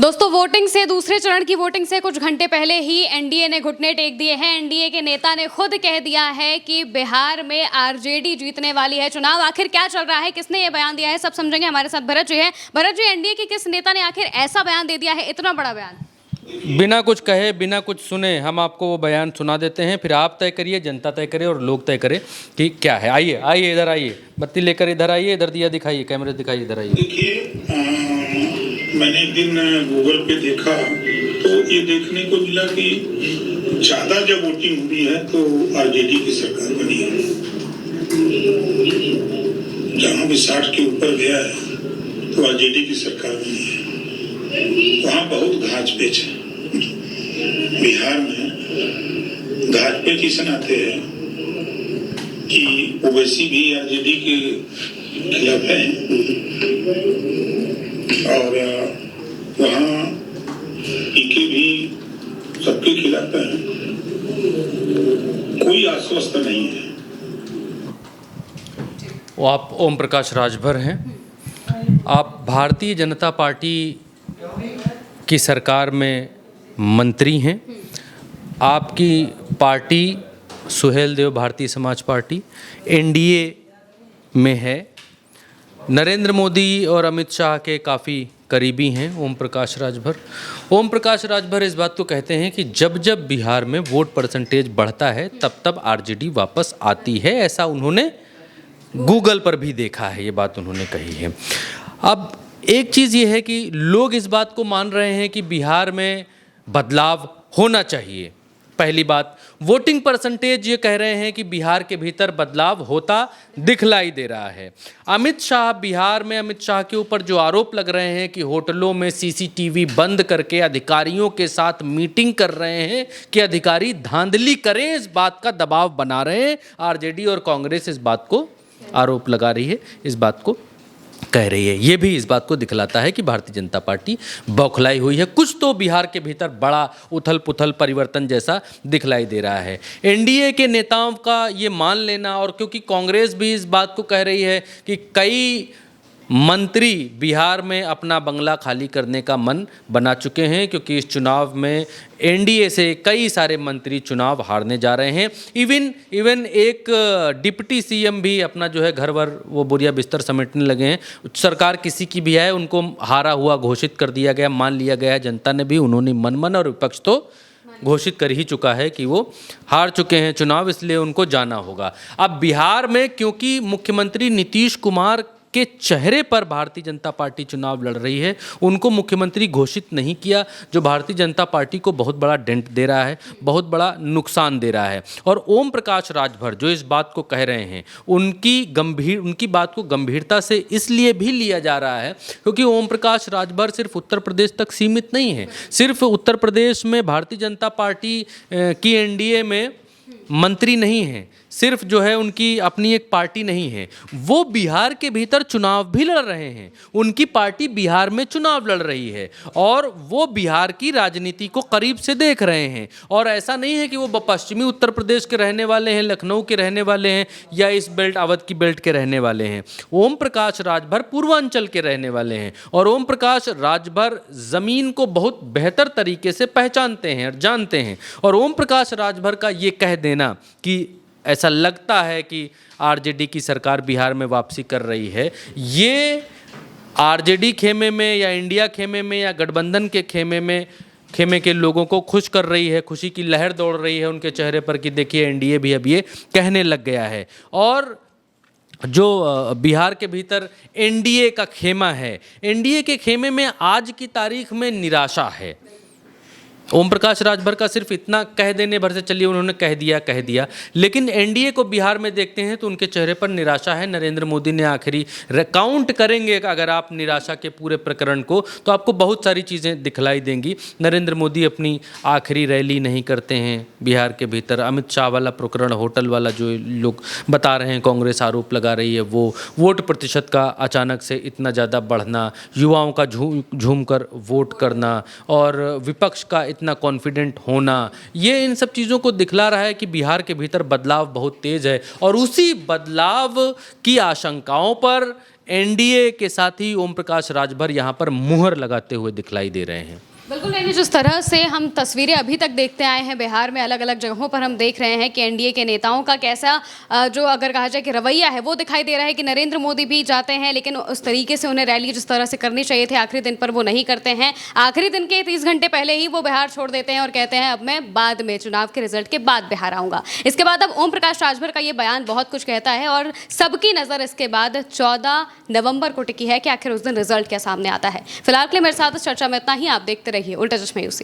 दोस्तों, वोटिंग से दूसरे चरण की वोटिंग से कुछ घंटे पहले ही एनडीए ने घुटने टेक दिए हैं। एनडीए के नेता ने खुद कह दिया है कि बिहार में आरजेडी जीतने वाली है चुनाव। आखिर क्या चल रहा है, किसने ये बयान दिया है, सब समझेंगे। हमारे साथ भरत जी हैं। भरत जी, एनडीए के किस नेता ने आखिर ऐसा बयान दे दिया है, इतना बड़ा बयान? बिना कुछ कहे, बिना कुछ सुने हम आपको वो बयान सुना देते हैं, फिर आप तय करिए, जनता तय करे और लोग तय करे कि क्या है। आइए आइए, इधर आइए, बत्ती लेकर इधर आइए, इधर दिया दिखाइए, कैमरे दिखाइए, इधर आइए। देखिए, मैंने एक दिन गूगल पे देखा तो ये देखने को मिला कि ज्यादा जब वोटिंग हुई है तो आरजेडी की सरकार बनी है। जहां भी 60 के ऊपर गया है तो आरजेडी की सरकार बनी है। वहां बहुत घाच पेच है। बिहार में घाच पेच इस नाते है कि ओवैसी भी आरजेडी के खिलाफ है और वहाँ पीके भी सबके खिलाफ है। कोई आश्वस्त नहीं है। वो आप ओम प्रकाश राजभर हैं। आप भारतीय जनता पार्टी की सरकार में मंत्री हैं। आपकी party Suhel Dev Bharatiya Samaj party NDA में है। नरेंद्र मोदी और अमित शाह के काफ़ी करीबी हैं ओम प्रकाश राजभर। ओम प्रकाश राजभर इस बात को कहते हैं कि जब जब बिहार में वोट परसेंटेज बढ़ता है तब तब आरजेडी वापस आती है। ऐसा उन्होंने गूगल पर भी देखा है, ये बात उन्होंने कही है। अब एक चीज़ ये है कि लोग इस बात को मान रहे हैं कि बिहार में बदलाव होना चाहिए। पहली बात, वोटिंग परसेंटेज ये कह रहे हैं कि बिहार के भीतर बदलाव होता दिखलाई दे रहा है। अमित शाह, बिहार में अमित शाह के ऊपर जो आरोप लग रहे हैं कि होटलों में सीसीटीवी बंद करके अधिकारियों के साथ मीटिंग कर रहे हैं कि अधिकारी धांधली करें, इस बात का दबाव बना रहे हैं। आरजेडी और कांग्रेस इस बात को आरोप लगा रही है, इस बात को कह रही है। ये भी इस बात को दिखलाता है कि भारतीय जनता पार्टी बौखलाई हुई है। कुछ तो बिहार के भीतर बड़ा उथल पुथल परिवर्तन जैसा दिखलाई दे रहा है। एनडीए के नेताओं का ये मान लेना, और क्योंकि कांग्रेस भी इस बात को कह रही है कि कई मंत्री बिहार में अपना बंगला खाली करने का मन बना चुके हैं, क्योंकि इस चुनाव में एनडीए से कई सारे मंत्री चुनाव हारने जा रहे हैं। इवन एक डिप्टी सीएम भी अपना जो है घर वर वो बोरिया बिस्तर समेटने लगे हैं। सरकार किसी की भी है, उनको हारा हुआ घोषित कर दिया गया, मान लिया गया है जनता ने भी। उन्होंने मन और विपक्ष तो घोषित कर ही चुका है कि वो हार चुके हैं चुनाव, इसलिए उनको जाना होगा। अब बिहार में क्योंकि मुख्यमंत्री नीतीश कुमार के चेहरे पर भारतीय जनता पार्टी चुनाव लड़ रही है, उनको मुख्यमंत्री घोषित नहीं किया, जो भारतीय जनता पार्टी को बहुत बड़ा डेंट दे रहा है, बहुत बड़ा नुकसान दे रहा है। और ओम प्रकाश राजभर जो इस बात को कह रहे हैं, उनकी बात को गंभीरता से इसलिए भी लिया जा रहा है क्योंकि ओम प्रकाश राजभर सिर्फ उत्तर प्रदेश तक सीमित नहीं है। सिर्फ उत्तर प्रदेश में भारतीय जनता पार्टी की एनडीए में मंत्री नहीं हैं, सिर्फ जो है उनकी अपनी एक पार्टी नहीं है, वो बिहार के भीतर चुनाव भी लड़ रहे हैं। उनकी पार्टी बिहार में चुनाव लड़ रही है और वो बिहार की राजनीति को करीब से देख रहे हैं। और ऐसा नहीं है कि वो पश्चिमी उत्तर प्रदेश के रहने वाले हैं, लखनऊ के रहने वाले हैं या इस बेल्ट अवध की बेल्ट के रहने वाले हैं। ओम प्रकाश राजभर पूर्वांचल के रहने वाले हैं और ओम प्रकाश राजभर ज़मीन को बहुत बेहतर तरीके से पहचानते हैं और जानते हैं। और ओम प्रकाश राजभर का ये कह देना कि ऐसा लगता है कि आरजेडी की सरकार बिहार में वापसी कर रही है, ये आरजेडी खेमे में या इंडिया खेमे में या गठबंधन के खेमे के लोगों को खुश कर रही है। खुशी की लहर दौड़ रही है उनके चेहरे पर कि देखिए एनडीए भी अब ये कहने लग गया है। और जो बिहार के भीतर एनडीए का खेमा है, एनडीए के खेमे में आज की तारीख में निराशा है। ओम प्रकाश राजभर का सिर्फ इतना कह देने भर से चलिए उन्होंने कह दिया, लेकिन एनडीए को बिहार में देखते हैं तो उनके चेहरे पर निराशा है। नरेंद्र मोदी ने आखिरी काउंट करेंगे अगर आप निराशा के पूरे प्रकरण को, तो आपको बहुत सारी चीज़ें दिखलाई देंगी। नरेंद्र मोदी अपनी आखिरी रैली नहीं करते हैं बिहार के भीतर। अमित शाह वाला प्रकरण, होटल वाला जो लोग बता रहे हैं, कांग्रेस आरोप लगा रही है, वो वोट प्रतिशत का अचानक से इतना ज़्यादा बढ़ना, युवाओं का झूम कर वोट करना और विपक्ष का इतना कॉन्फिडेंट होना, ये इन सब चीज़ों को दिखला रहा है कि बिहार के भीतर बदलाव बहुत तेज है। और उसी बदलाव की आशंकाओं पर एनडीए के साथ ही ओम प्रकाश राजभर यहाँ पर मुहर लगाते हुए दिखलाई दे रहे हैं। बिल्कुल, यानी जिस तरह से हम तस्वीरें अभी तक देखते आए हैं बिहार में, अलग अलग जगहों पर हम देख रहे हैं कि एनडीए के नेताओं का कैसा जो अगर कहा जाए कि रवैया है वो दिखाई दे रहा है कि नरेंद्र मोदी भी जाते हैं लेकिन उस तरीके से उन्हें रैली जिस तरह से करनी चाहिए थी आखिरी दिन पर वो नहीं करते हैं। आखिरी दिन के 30 घंटे पहले ही वो बिहार छोड़ देते हैं और कहते हैं अब मैं बाद में चुनाव के रिजल्ट के बाद बिहार आऊँगा। इसके बाद अब ओम प्रकाश राजभर का ये बयान बहुत कुछ कहता है और सबकी नज़र इसके बाद 14 नवंबर को टिकी है कि आखिर उस दिन रिजल्ट क्या सामने आता है। फिलहाल के लिए मेरे साथ इस चर्चा में इतना ही। आप देखते रहिए उल्टा चश्मा यूसी।